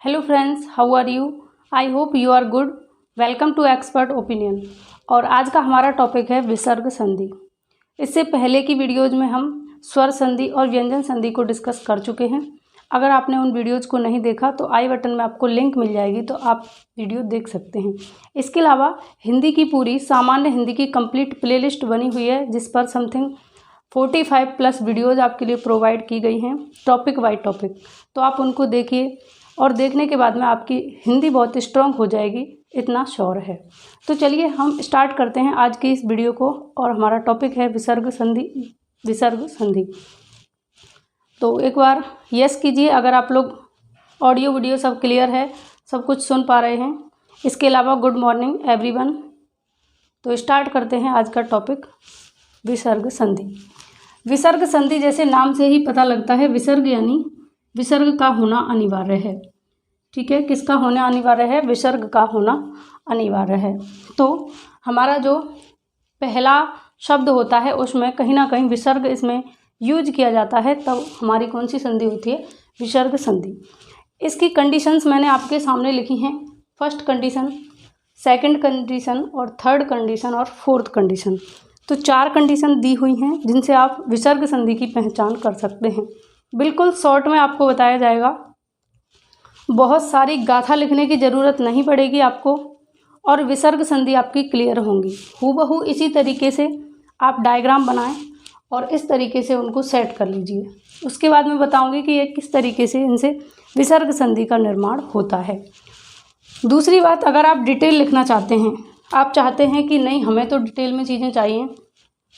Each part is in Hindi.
Hello friends, how are you? I hope you are good. Welcome to expert opinion. और आज का हमारा टॉपिक है विसर्ग संधि। इससे पहले की वीडियोज़ में हम स्वर संधि और व्यंजन संधि को डिस्कस कर चुके हैं। अगर आपने उन वीडियोज़ को नहीं देखा तो आई बटन में आपको लिंक मिल जाएगी, तो आप वीडियो देख सकते हैं। इसके अलावा हिंदी की पूरी सामान्य हिंदी की कंप्लीट प्लेलिस्ट बनी हुई है, जिस पर समथिंग 45 प्लस वीडियोज़ आपके लिए प्रोवाइड की गई हैं, टॉपिक बाय टॉपिक। तो आप उनको देखिए और देखने के बाद में आपकी हिंदी बहुत स्ट्रांग हो जाएगी, इतना श्योर है। तो चलिए हम स्टार्ट करते हैं आज की इस वीडियो को। और हमारा टॉपिक है विसर्ग संधि। तो एक बार यस कीजिए अगर आप लोग ऑडियो वीडियो सब क्लियर है, सब कुछ सुन पा रहे हैं। इसके अलावा गुड मॉर्निंग एवरीवन। तो स्टार्ट करते हैं आज का टॉपिक विसर्ग संधि। विसर्ग संधि जैसे नाम से ही पता लगता है, विसर्ग यानी विसर्ग का होना अनिवार्य है। ठीक है, किसका होना अनिवार्य है? विसर्ग का होना अनिवार्य है। तो हमारा जो पहला शब्द होता है उसमें कहीं ना कहीं विसर्ग इसमें यूज किया जाता है, तब हमारी कौन सी संधि होती है? विसर्ग संधि। इसकी कंडीशंस मैंने आपके सामने लिखी हैं। फर्स्ट कंडीशन, सेकंड कंडीशन और थर्ड कंडीशन और फोर्थ कंडीशन। तो 4 कंडीशन दी हुई हैं जिनसे आप विसर्ग संधि की पहचान कर सकते हैं। बिल्कुल शॉर्ट में आपको बताया जाएगा, बहुत सारी गाथा लिखने की ज़रूरत नहीं पड़ेगी आपको, और विसर्ग संधि आपकी क्लियर होंगी। हूबहू इसी तरीके से आप डायग्राम बनाएं और इस तरीके से उनको सेट कर लीजिए। उसके बाद मैं बताऊंगी कि ये किस तरीके से इनसे विसर्ग संधि का निर्माण होता है। दूसरी बात, अगर आप डिटेल लिखना चाहते हैं, आप चाहते हैं कि नहीं हमें तो डिटेल में चीज़ें चाहिए,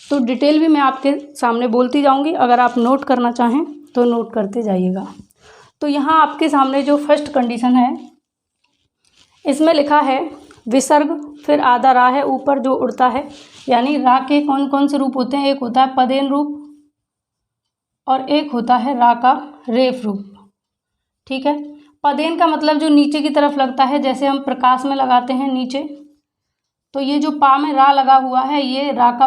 तो डिटेल भी मैं आपके सामने बोलती जाऊंगी। अगर आप नोट करना चाहें तो नोट करते जाइएगा। तो यहाँ आपके सामने जो फर्स्ट कंडीशन है, इसमें लिखा है विसर्ग, फिर आधा रा है ऊपर जो उड़ता है, यानी रा के कौन कौन से रूप होते हैं? एक होता है पदेन रूप और एक होता है रा का रेफ रूप। ठीक है, पदेन का मतलब जो नीचे की तरफ लगता है, जैसे हम प्रकाश में लगाते हैं नीचे, तो ये जो पा में रा लगा हुआ है ये रा का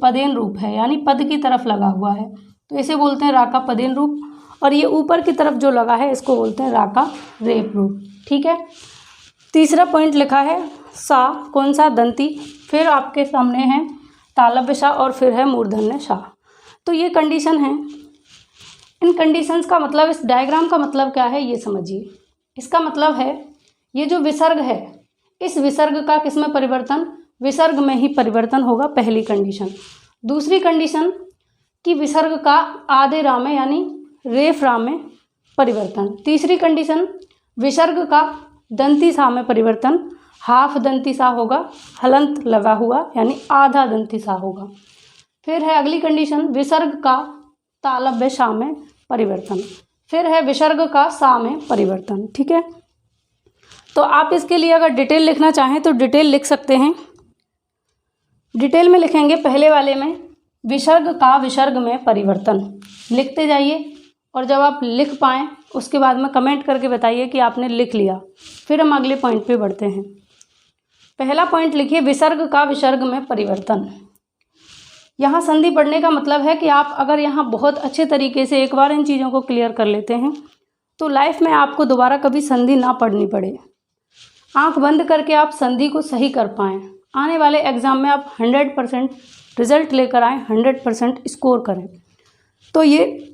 पदेन रूप है, यानी पद की तरफ लगा हुआ है, तो इसे बोलते हैं रा का पदेन रूप। और ये ऊपर की तरफ जो लगा है इसको बोलते हैं रा का रेफ रूप। ठीक है, तीसरा पॉइंट लिखा है सा, कौन सा? दंती। फिर आपके सामने है तालव्य सा और फिर है मूर्धन्य सा। तो ये कंडीशन है। इन कंडीशंस का मतलब, इस डायग्राम का मतलब क्या है ये समझिए। इसका मतलब है ये जो विसर्ग है, इस विसर्ग का किसमें परिवर्तन? विसर्ग में ही परिवर्तन होगा, पहली कंडीशन। दूसरी कंडीशन कि विसर्ग का आधे रा में यानी रेफ रा में परिवर्तन। तीसरी कंडीशन विसर्ग का दंती सा में परिवर्तन, हाफ दंती सा होगा, हलंत लगा हुआ यानी आधा दंती सा होगा। फिर है अगली कंडीशन विसर्ग का तालव्य सा में परिवर्तन। फिर है विसर्ग का सा में परिवर्तन। ठीक है, तो आप इसके लिए अगर डिटेल लिखना चाहें तो डिटेल लिख सकते हैं। डिटेल में लिखेंगे पहले वाले में विसर्ग का विसर्ग में परिवर्तन, लिखते जाइए और जब आप लिख पाएँ उसके बाद में कमेंट करके बताइए कि आपने लिख लिया। फिर हम अगले पॉइंट पे बढ़ते हैं। पहला पॉइंट लिखिए विसर्ग का विसर्ग में परिवर्तन। यहाँ संधि पढ़ने का मतलब है कि आप अगर यहाँ बहुत अच्छे तरीके से एक बार इन चीज़ों को क्लियर कर लेते हैं तो लाइफ में आपको दोबारा कभी संधि ना पढ़नी पड़े। आँख बंद करके आप संधि को सही कर पाएँ, आने वाले एग्ज़ाम में आप 100% रिजल्ट लेकर आएँ, 100% स्कोर करें। तो ये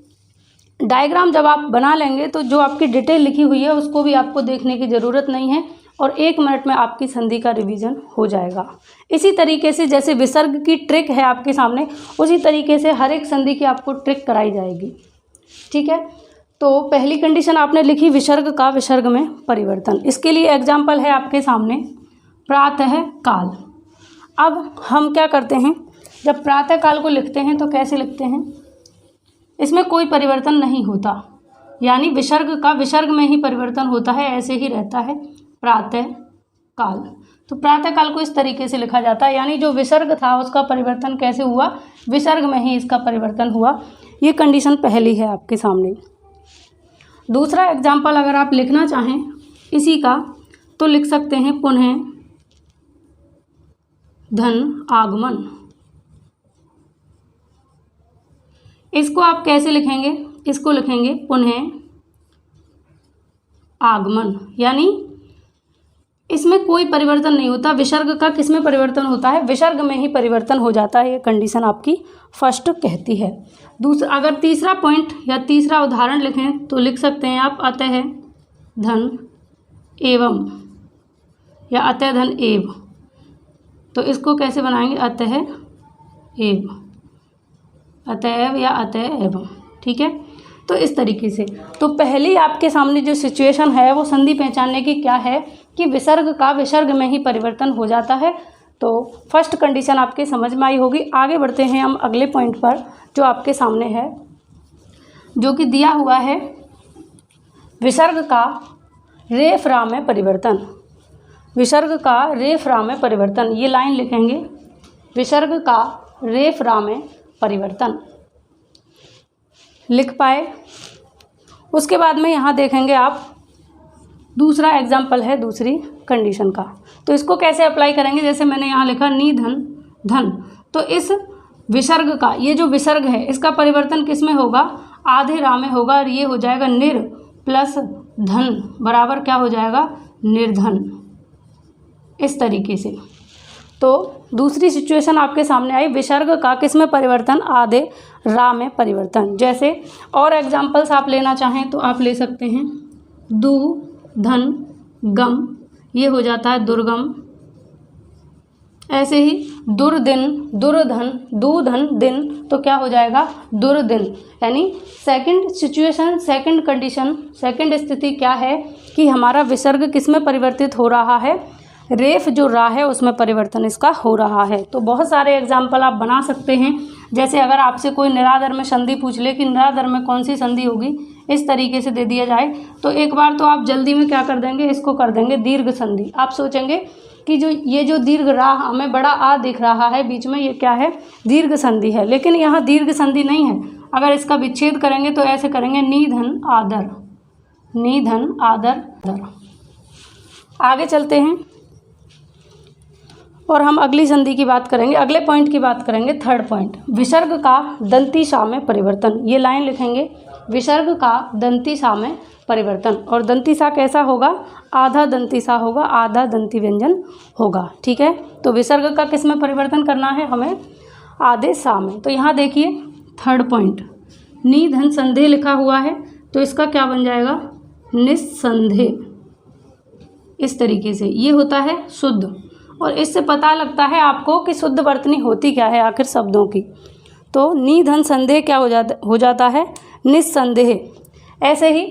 डायग्राम जब आप बना लेंगे तो जो आपकी डिटेल लिखी हुई है उसको भी आपको देखने की ज़रूरत नहीं है, और 1 मिनट में आपकी संधि का रिवीजन हो जाएगा। इसी तरीके से जैसे विसर्ग की ट्रिक है आपके सामने, उसी तरीके से हर एक संधि की आपको ट्रिक कराई जाएगी। ठीक है, तो पहली कंडीशन आपने लिखी विसर्ग का विसर्ग में परिवर्तन। इसके लिए एग्जाम्पल है आपके सामने प्रातः काल। अब हम क्या करते हैं, जब प्रातः काल को लिखते हैं तो कैसे लिखते हैं? इसमें कोई परिवर्तन नहीं होता, यानी विसर्ग का विसर्ग में ही परिवर्तन होता है, ऐसे ही रहता है प्रातः काल। तो प्रातः काल को इस तरीके से लिखा जाता है, यानी जो विसर्ग था उसका परिवर्तन कैसे हुआ? विसर्ग में ही इसका परिवर्तन हुआ। ये कंडीशन पहली है आपके सामने। दूसरा एग्जाम्पल अगर आप लिखना चाहें इसी का तो लिख सकते हैं पुनः धन आगमन। इसको आप कैसे लिखेंगे? इसको लिखेंगे पुनः आगमन, यानी इसमें कोई परिवर्तन नहीं होता। विसर्ग का किस में परिवर्तन होता है? विसर्ग में ही परिवर्तन हो जाता है। ये कंडीशन आपकी फर्स्ट कहती है। दूसरा, अगर तीसरा पॉइंट या तीसरा उदाहरण लिखें तो लिख सकते हैं आप अतः धन एवं या अतः धन एव। तो इसको कैसे बनाएंगे? अतः एव, अतएव या अतः एवं, ठीक है। तो इस तरीके से तो पहली आपके सामने जो सिचुएशन है वो संधि पहचानने की क्या है कि विसर्ग का विसर्ग में ही परिवर्तन हो जाता है। तो फर्स्ट कंडीशन आपके समझ में आई होगी। आगे बढ़ते हैं हम अगले पॉइंट पर जो आपके सामने है, जो कि दिया हुआ है विसर्ग का रेफ रा में परिवर्तन। विसर्ग का रेफ रा में परिवर्तन, ये लाइन लिखेंगे, विसर्ग का रेफ रा में परिवर्तन लिख पाए। उसके बाद में यहाँ देखेंगे आप दूसरा एग्जाम्पल है दूसरी कंडीशन का। तो इसको कैसे अप्लाई करेंगे? जैसे मैंने यहाँ लिखा निधन धन, तो इस विसर्ग का, ये जो विसर्ग है इसका परिवर्तन किस में होगा? आधे रा में होगा, और ये हो जाएगा निर प्लस धन बराबर क्या हो जाएगा? निर्धन। इस तरीके से तो दूसरी सिचुएशन आपके सामने आई, विसर्ग का किस में परिवर्तन? आधे रा में परिवर्तन। जैसे और एग्जाम्पल्स आप लेना चाहें तो आप ले सकते हैं दु धन गम, ये हो जाता है दुर्गम। ऐसे ही दुर्दिन दुर्धन दुधन दिन, तो क्या हो जाएगा? दुर्दिन। यानी second situation, second condition, second स्थिति क्या है कि हमारा विसर्ग किस में परिवर्तित हो रहा है? रेफ जो रा है उसमें परिवर्तन इसका हो रहा है। तो बहुत सारे एग्जाम्पल आप बना सकते हैं। जैसे अगर आपसे कोई निरादर में संधि पूछ ले कि निरादर में कौन सी संधि होगी, इस तरीके से दे दिया जाए तो एक बार तो आप जल्दी में क्या कर देंगे? इसको कर देंगे दीर्घ संधि। आप सोचेंगे कि जो दीर्घ रा हमें बड़ा आ दिख रहा है बीच में, ये क्या है? दीर्घ संधि है। लेकिन यहाँ दीर्घ संधि नहीं है। अगर इसका विच्छेद करेंगे तो ऐसे करेंगे निधन आदर, निधन आदर दर। आगे चलते हैं और हम अगली संधि की बात करेंगे, अगले पॉइंट की बात करेंगे। थर्ड पॉइंट, विसर्ग का दंती सा में परिवर्तन। ये लाइन लिखेंगे, विसर्ग का दंती सा में परिवर्तन। और दंती सा कैसा होगा? आधा दंती सा होगा, आधा दंती व्यंजन होगा, ठीक है। तो विसर्ग का किस में परिवर्तन करना है हमें? आधे सा में। तो यहाँ देखिए थर्ड पॉइंट, निधन संधेय लिखा हुआ है, तो इसका क्या बन जाएगा? निस्संदेह। इस तरीके से ये होता है शुद्ध, और इससे पता लगता है आपको कि शुद्ध वर्तनी होती क्या है आखिर शब्दों की। तो निधन संदेह क्या हो जाता है? निस्संदेह। ऐसे ही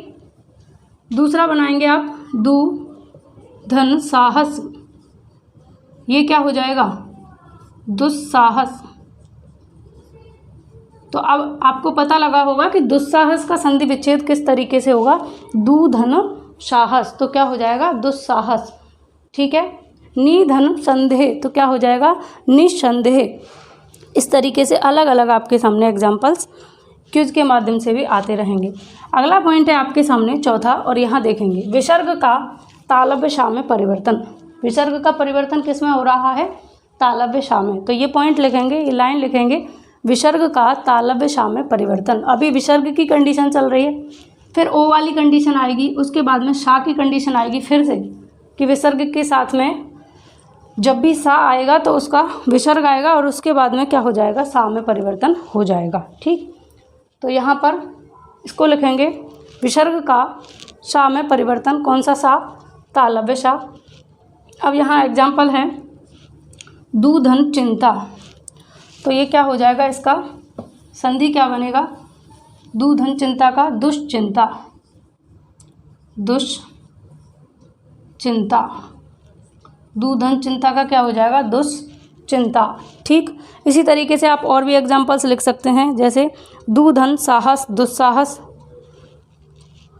दूसरा बनाएंगे आप दु धन साहस, ये क्या हो जाएगा? दुस्साहस। तो अब आपको पता लगा होगा कि दुस्साहस का संधि विच्छेद किस तरीके से होगा? दु धन साहस, तो क्या हो जाएगा? दुस्साहस, ठीक है। निधन संदेह, तो क्या हो जाएगा? निस्संदेह। इस तरीके से अलग अलग आपके सामने एग्जाम्पल्स क्विज के माध्यम से भी आते रहेंगे। अगला पॉइंट है आपके सामने चौथा, और यहाँ देखेंगे विसर्ग का तालव्य सा में परिवर्तन। विसर्ग का परिवर्तन किस में हो रहा है? तालव्य सा में। तो ये पॉइंट लिखेंगे, ये लाइन लिखेंगे, विसर्ग का तालव्य सा में परिवर्तन। अभी विसर्ग की कंडीशन चल रही है, फिर ओ वाली कंडीशन आएगी, उसके बाद में सा की कंडीशन आएगी फिर से कि विसर्ग के साथ में जब भी सा आएगा तो उसका विसर्ग आएगा, और उसके बाद में क्या हो जाएगा? सा में परिवर्तन हो जाएगा, ठीक। तो यहाँ पर इसको लिखेंगे विसर्ग का सा में परिवर्तन। कौन सा सा? तालव्य सा। अब यहाँ एग्जाम्पल है दुधन चिंता, तो ये क्या हो जाएगा? इसका संधि क्या बनेगा? दुधन चिंता का दुश्चिंता, दुश्चिंता। दुधन चिंता का क्या हो जाएगा? दुश्चिंता, ठीक। इसी तरीके से आप और भी एग्जाम्पल्स लिख सकते हैं, जैसे दुधन साहस दुस्साहस,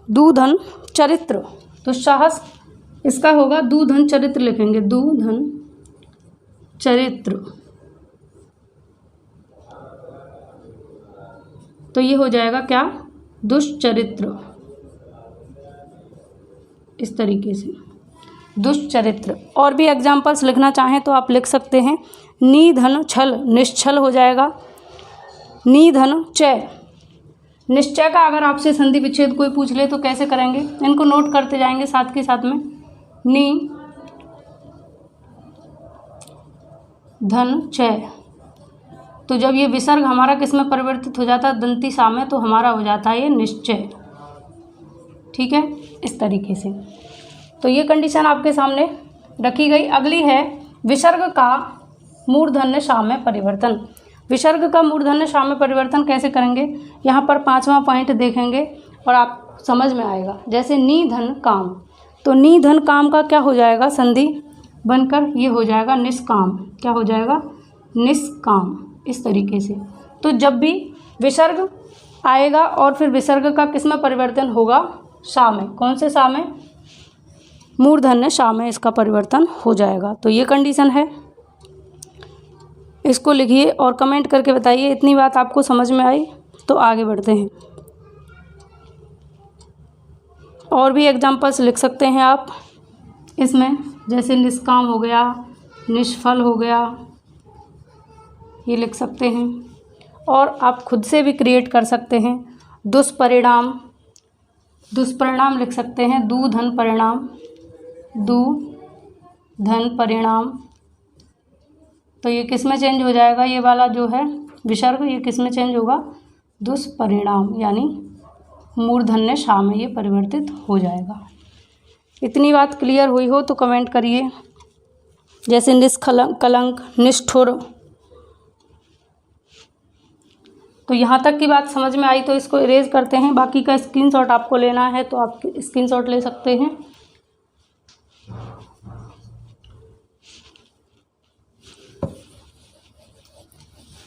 दुधन चरित्र दुस्साहस, इसका होगा दुधन चरित्र लिखेंगे, दुधन चरित्र। तो ये हो जाएगा क्या? दुष्चरित्र। इस तरीके से दुष्चरित्र। और भी एग्जाम्पल्स लिखना चाहें तो आप लिख सकते हैं, निधन छल निश्छल हो जाएगा, निधन चय निश्चय का अगर आपसे संधि विच्छेद कोई पूछ ले तो कैसे करेंगे, इनको नोट करते जाएंगे साथ के साथ में। नी धन चय, तो जब ये विसर्ग हमारा किस में परिवर्तित हो जाता है, दंती सा में, तो हमारा हो जाता है ये निश्चय। ठीक है, इस तरीके से। तो ये कंडीशन आपके सामने रखी गई। अगली है विसर्ग का मूर्धन्य सा में परिवर्तन। विसर्ग का मूर्धन्य सा में परिवर्तन कैसे करेंगे, यहाँ पर 5वां पॉइंट देखेंगे और आप समझ में आएगा। जैसे नी धन काम, तो नी धन काम का क्या हो जाएगा, संधि बनकर ये हो जाएगा निष्काम। क्या हो जाएगा, निष्काम, इस तरीके से। तो जब भी विसर्ग आएगा और फिर विसर्ग का किस में परिवर्तन होगा, सा में। कौन से सा में, मूर्धन्य सा में इसका परिवर्तन हो जाएगा। तो ये कंडीशन है, इसको लिखिए और कमेंट करके बताइए इतनी बात आपको समझ में आई। तो आगे बढ़ते हैं, और भी एग्जांपल्स लिख सकते हैं आप इसमें, जैसे निष्काम हो गया, निष्फल हो गया, ये लिख सकते हैं। और आप खुद से भी क्रिएट कर सकते हैं। दुष्परिणाम, दुष्परिणाम लिख सकते हैं। दू धन परिणाम, दू धन परिणाम, तो ये किस में चेंज हो जाएगा, ये वाला जो है विसर्ग, ये किस में चेंज होगा, दुष्परिणाम, यानी मूर्धन्य सा में ये परिवर्तित हो जाएगा। इतनी बात क्लियर हुई हो तो कमेंट करिए। जैसे निष्कलंक, निष्ठुर, तो यहाँ तक की बात समझ में आई तो इसको इरेज करते हैं। बाकी का स्क्रीनशॉट आपको लेना है तो आप स्क्रीनशॉट ले सकते हैं।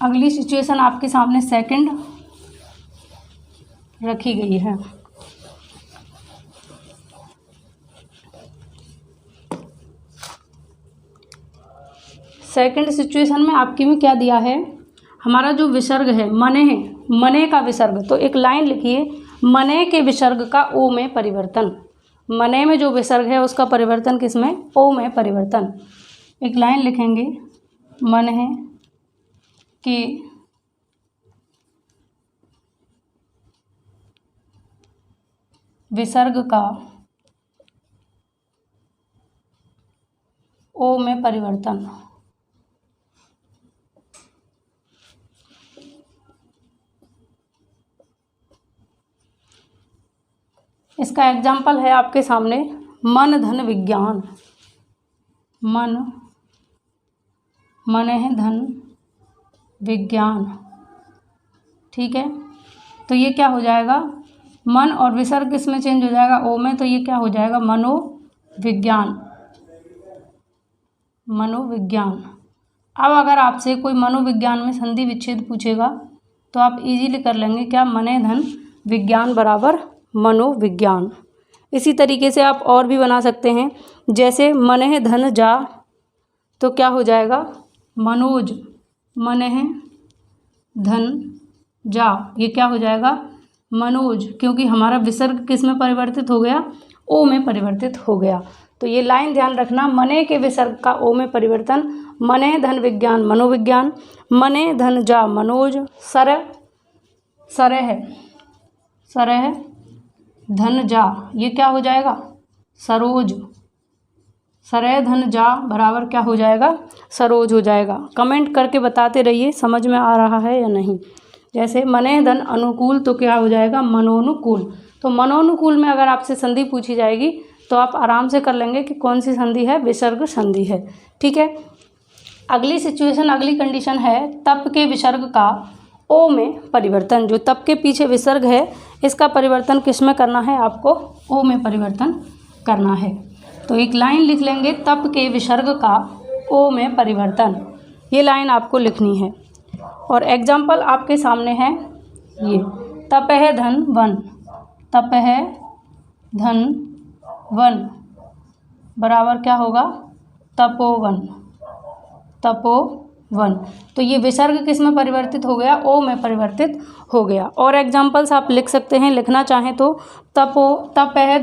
अगली सिचुएशन आपके सामने सेकंड रखी गई है। सेकंड सिचुएशन में आपके में क्या दिया है, हमारा जो विसर्ग है मने है, मने का विसर्ग, तो एक लाइन लिखिए, मने के विसर्ग का ओ में परिवर्तन। मने में जो विसर्ग है उसका परिवर्तन किस में, ओ में परिवर्तन। एक लाइन लिखेंगे, मने के विसर्ग का ओ में परिवर्तन। इसका एग्जाम्पल है आपके सामने मन धन विज्ञान। मन है धन विज्ञान। ठीक है, तो ये क्या हो जाएगा, मन और विसर्ग किस में चेंज हो जाएगा, ओ में, तो ये क्या हो जाएगा, मनोविज्ञान। मनोविज्ञान। अब अगर आपसे कोई मनोविज्ञान में संधि विच्छेद पूछेगा तो आप इजीली कर लेंगे क्या, मने धन विज्ञान बराबर मनोविज्ञान। इसी तरीके से आप और भी बना सकते हैं, जैसे मने धन जा, तो क्या हो जाएगा, मनोज। मने धन जा, ये क्या हो जाएगा, मनोज, क्योंकि हमारा विसर्ग किस में परिवर्तित हो गया, ओ में परिवर्तित हो गया। तो ये लाइन ध्यान रखना, मने के विसर्ग का ओ में परिवर्तन, मने धन विज्ञान मनोविज्ञान, मने धन जा मनोज, सरह धन जा, ये क्या हो जाएगा, सरोज। सरह धन जा बराबर क्या हो जाएगा, सरोज हो जाएगा। कमेंट करके बताते रहिए समझ में आ रहा है या नहीं। जैसे मने धन अनुकूल, तो क्या हो जाएगा, मनोनुकूल। तो मनोनुकूल में अगर आपसे संधि पूछी जाएगी तो आप आराम से कर लेंगे कि कौन सी संधि है, विसर्ग संधि है। ठीक है, अगली सिचुएशन, अगली कंडीशन है तप के विसर्ग का ओ में परिवर्तन। जो तप के पीछे विसर्ग है इसका परिवर्तन किस में करना है, आपको ओ में परिवर्तन करना है। तो एक लाइन लिख लेंगे, तप के विसर्ग का ओ में परिवर्तन, ये लाइन आपको लिखनी है। और एग्जाम्पल आपके सामने है ये, तपह धन वन, तपह धन वन बराबर क्या होगा, तपोवन। तपोवन, तो ये विसर्ग किस में परिवर्तित हो गया, ओ में परिवर्तित हो गया। और एग्जाम्पल्स आप लिख सकते हैं, लिखना चाहें तो तपह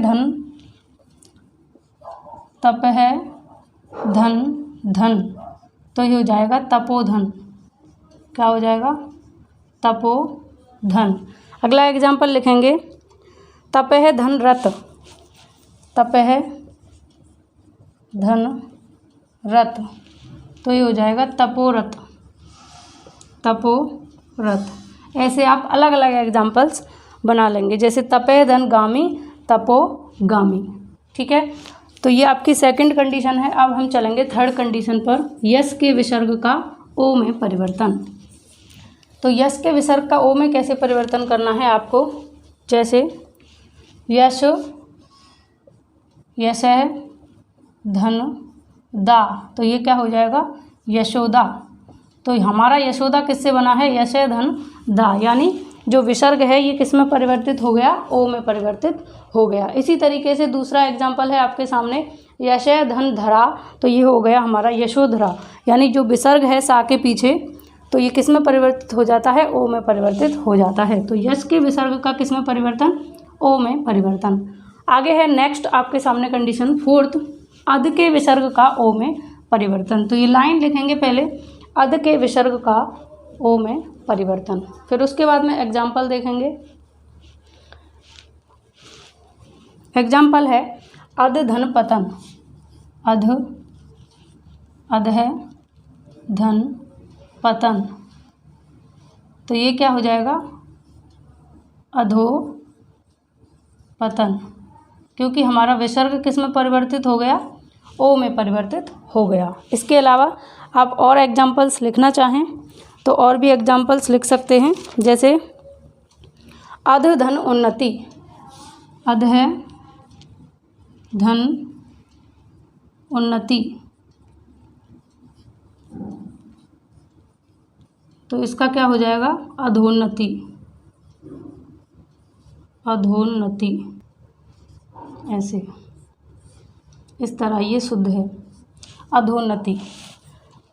धन, तो ये हो जाएगा तपोधन। क्या हो जाएगा, तपोधन। अगला एग्जाम्पल लिखेंगे तपह धन रत, तपह धन रत, तो ये हो जाएगा तपोरत, तपोरत। ऐसे आप अलग अलग एग्जाम्पल्स बना लेंगे, जैसे तपह धन गामी, तपोगामी। ठीक है, तो ये आपकी सेकंड कंडीशन है। अब हम चलेंगे थर्ड कंडीशन पर, यश के विसर्ग का ओ में परिवर्तन। तो यश के विसर्ग का ओ में कैसे परिवर्तन करना है आपको, जैसे यश, यशः धन दा, तो ये क्या हो जाएगा यशोदा। तो हमारा यशोदा किससे बना है, यशः धन दा, यानी जो विसर्ग है ये किस में परिवर्तित हो गया, ओ में परिवर्तित हो गया। इसी तरीके से दूसरा एग्जाम्पल है आपके सामने, यशः धन धरा, तो ये हो गया हमारा यशोधरा, यानी जो विसर्ग है सा के पीछे, तो ये किस में परिवर्तित हो जाता है, ओ में परिवर्तित हो जाता है। तो यश के विसर्ग का किस में परिवर्तन, ओ में परिवर्तन। आगे है नेक्स्ट आपके सामने कंडीशन फोर्थ, अध के विसर्ग का ओ में परिवर्तन। तो ये लाइन लिखेंगे पहले, अध के विसर्ग का ओ में परिवर्तन, फिर उसके बाद में एग्जाम्पल देखेंगे। एग्जाम्पल है अध धन पतन, अध, अधः धन पतन, तो ये क्या हो जाएगा अधो पतन, क्योंकि हमारा विसर्ग किस में परिवर्तित हो गया, ओ में परिवर्तित हो गया। इसके अलावा आप और एग्जाम्पल्स लिखना चाहें तो और भी एग्जाम्पल्स लिख सकते हैं, जैसे अध धन उन्नति, अध है धन उन्नति, तो इसका क्या हो जाएगा अधोन्नति, अधोन्नति, ऐसे इस तरह ये शुद्ध है अधोन्नति।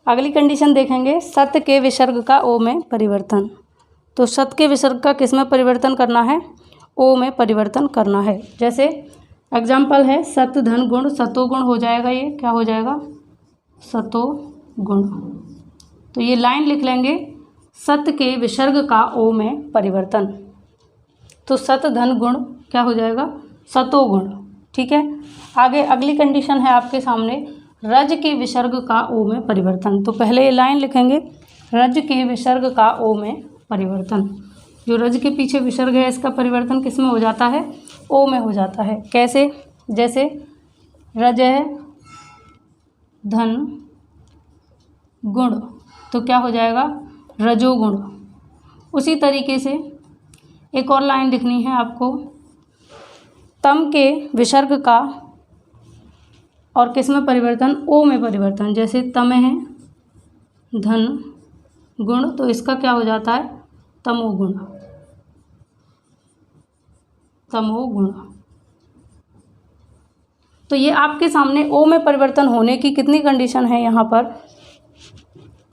अगली कंडीशन देखेंगे सत के विसर्ग का ओ में परिवर्तन। तो सत के विसर्ग का किस में परिवर्तन करना है, ओ में परिवर्तन करना है। जैसे एग्जाम्पल है सत धन गुण, सतोगुण हो जाएगा, ये क्या हो जाएगा सतोगुण। तो ये लाइन लिख लेंगे सत के विसर्ग का ओ में परिवर्तन, तो सत धन गुण क्या हो जाएगा सतोगुण। ठीक है, आगे अगली कंडीशन है आपके सामने रज के विसर्ग का ओ में परिवर्तन। तो पहले ये लाइन लिखेंगे रज के विसर्ग का ओ में परिवर्तन। जो रज के पीछे विसर्ग है इसका परिवर्तन किस में हो जाता है, ओ में हो जाता है। कैसे, जैसे रज है धन गुण, तो क्या हो जाएगा रजोगुण। उसी तरीके से एक और लाइन लिखनी है आपको, तम के विसर्ग का और किस में परिवर्तन, ओ में परिवर्तन। जैसे तम है धन गुण, तो इसका क्या हो जाता है तमोगुण, तमोगुण। तो ये आपके सामने ओ में परिवर्तन होने की कितनी कंडीशन है, यहाँ पर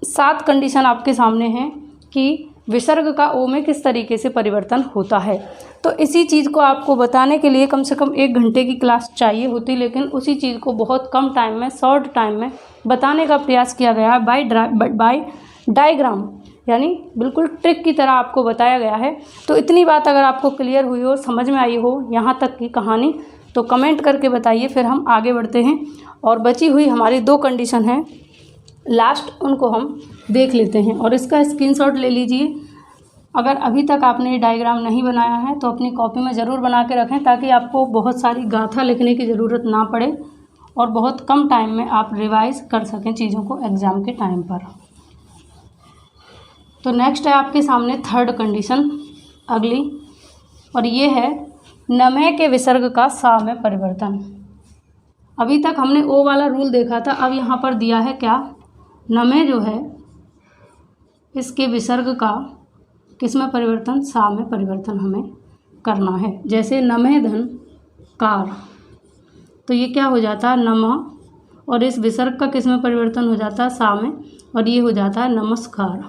7 कंडीशन आपके सामने हैं कि विसर्ग का ओ में किस तरीके से परिवर्तन होता है। तो इसी चीज़ को आपको बताने के लिए कम से कम 1 घंटे की क्लास चाहिए होती, लेकिन उसी चीज़ को बहुत कम टाइम में, शॉर्ट टाइम में बताने का प्रयास किया गया है बाय डायग्राम, यानी बिल्कुल ट्रिक की तरह आपको बताया गया है। तो इतनी बात अगर आपको क्लियर हुई हो, समझ में आई हो यहाँ तक की कहानी, तो कमेंट करके बताइए, फिर हम आगे बढ़ते हैं। और बची हुई हमारी 2 कंडीशन हैं लास्ट, उनको हम देख लेते हैं। और इसका स्क्रीनशॉट ले लीजिए। अगर अभी तक आपने ये डायग्राम नहीं बनाया है तो अपनी कॉपी में ज़रूर बना के रखें, ताकि आपको बहुत सारी गाथा लिखने की ज़रूरत ना पड़े और बहुत कम टाइम में आप रिवाइज कर सकें चीज़ों को एग्ज़ाम के टाइम पर। तो नेक्स्ट है आपके सामने थर्ड कंडीशन अगली, और ये है नमः के विसर्ग का सा में परिवर्तन। अभी तक हमने ओ वाला रूल देखा था, अब यहाँ पर दिया है क्या, नमः जो है इसके विसर्ग का किस में परिवर्तन, सा में परिवर्तन हमें करना है। जैसे नमः धन कार, तो ये क्या हो जाता है नमः, और इस विसर्ग का किस में परिवर्तन हो जाता है सा में, और ये हो जाता है नमस्कार।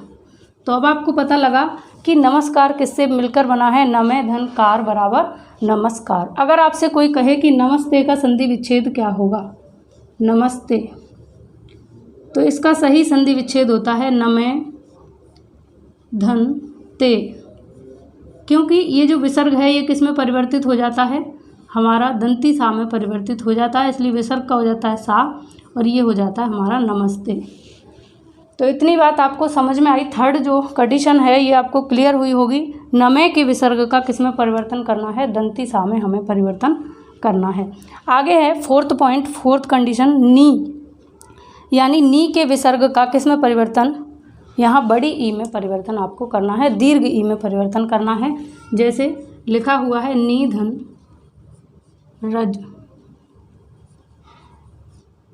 तो अब आपको पता लगा कि नमस्कार किससे मिलकर बना है, नमः धन कार बराबर नमस्कार। अगर आपसे कोई कहे कि नमस्ते का संधि विच्छेद क्या होगा, नमस्ते, तो इसका सही संधि विच्छेद होता है नमः धन ते, क्योंकि ये जो विसर्ग है ये किस में परिवर्तित हो जाता है, हमारा दंती सा में परिवर्तित हो जाता है, इसलिए विसर्ग का हो जाता है सा और ये हो जाता है हमारा नमस्ते। तो इतनी बात आपको समझ में आई। थर्ड जो कंडीशन है ये आपको क्लियर हुई होगी। नमे के विसर्ग का किस में परिवर्तन करना है, दंती सा में हमें परिवर्तन करना है। आगे है फोर्थ पॉइंट, फोर्थ कंडीशन, नी, यानी नी के विसर्ग का किस में परिवर्तन, यहाँ बड़ी ई में परिवर्तन आपको करना है, दीर्घ ई में परिवर्तन करना है। जैसे लिखा हुआ है निधन रज,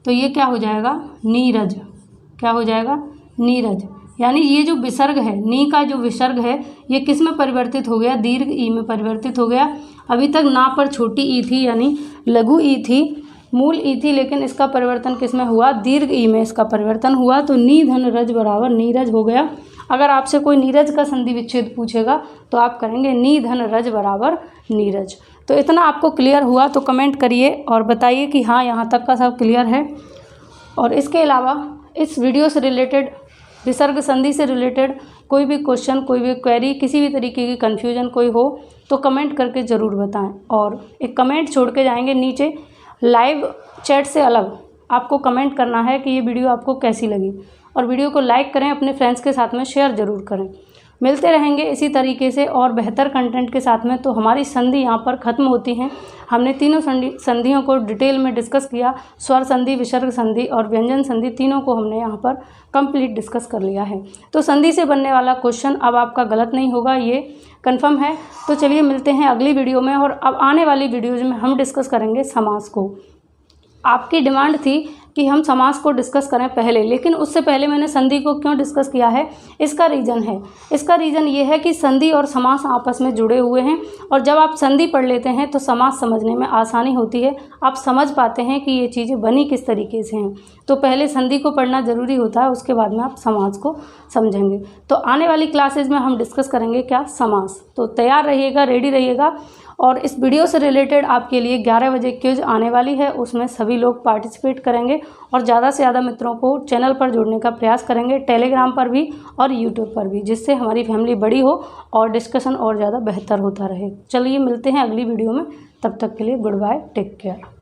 तो ये क्या हो जाएगा, नीरज, क्या हो जाएगा, नीरज। यानी ये जो विसर्ग है, नी का जो विसर्ग है ये किस में परिवर्तित हो गया, दीर्घ ई में परिवर्तित हो गया। अभी तक ना पर छोटी ई थी यानी लघु ई थी, मूल ई थी, लेकिन इसका परिवर्तन किस में हुआ, दीर्घ ई में इसका परिवर्तन हुआ। तो निधन रज बराबर नीरज हो गया। अगर आपसे कोई नीरज का संधि विच्छेद पूछेगा तो आप करेंगे निधन रज बराबर नीरज। तो इतना आपको क्लियर हुआ तो कमेंट करिए और बताइए कि हाँ यहाँ तक का सब क्लियर है। और इसके अलावा इस वीडियो से रिलेटेड, विसर्ग संधि से रिलेटेड कोई भी क्वेश्चन, कोई भी क्वेरी, किसी भी तरीके की कन्फ्यूजन कोई हो तो कमेंट करके ज़रूर बताएं। और एक कमेंट छोड़ के जाएंगे नीचे, लाइव चैट से अलग आपको कमेंट करना है कि ये वीडियो आपको कैसी लगी, और वीडियो को लाइक करें, अपने फ्रेंड्स के साथ में शेयर ज़रूर करें। मिलते रहेंगे इसी तरीके से और बेहतर कंटेंट के साथ में। तो हमारी संधि यहाँ पर ख़त्म होती हैं। हमने तीनों संधियों को डिटेल में डिस्कस किया, स्वर संधि, विसर्ग संधि और व्यंजन संधि, तीनों को हमने यहाँ पर कंप्लीट डिस्कस कर लिया है। तो संधि से बनने वाला क्वेश्चन अब आपका गलत नहीं होगा, ये कंफर्म है। तो चलिए मिलते हैं अगली वीडियो में, और अब आने वाली वीडियोज़ में हम डिस्कस करेंगे समास को। आपकी डिमांड थी कि हम समास को डिस्कस करें पहले, लेकिन उससे पहले मैंने संधि को क्यों डिस्कस किया है, इसका रीज़न ये है कि संधि और समास आपस में जुड़े हुए हैं, और जब आप संधि पढ़ लेते हैं तो समास समझने में आसानी होती है, आप समझ पाते हैं कि ये चीज़ें बनी किस तरीके से हैं। तो पहले संधि को पढ़ना ज़रूरी होता है, उसके बाद में आप समास को समझेंगे। तो आने वाली क्लासेज में हम डिस्कस करेंगे क्या, समास। तो तैयार रहिएगा, रेडी रहिएगा। और इस वीडियो से रिलेटेड आपके लिए 11 बजे क्विज आने वाली है, उसमें सभी लोग पार्टिसिपेट करेंगे और ज़्यादा से ज़्यादा मित्रों को चैनल पर जोड़ने का प्रयास करेंगे, टेलीग्राम पर भी और यूट्यूब पर भी, जिससे हमारी फैमिली बड़ी हो और डिस्कशन और ज़्यादा बेहतर होता रहे। चलिए मिलते हैं अगली वीडियो में, तब तक के लिए गुड बाय, टेक केयर।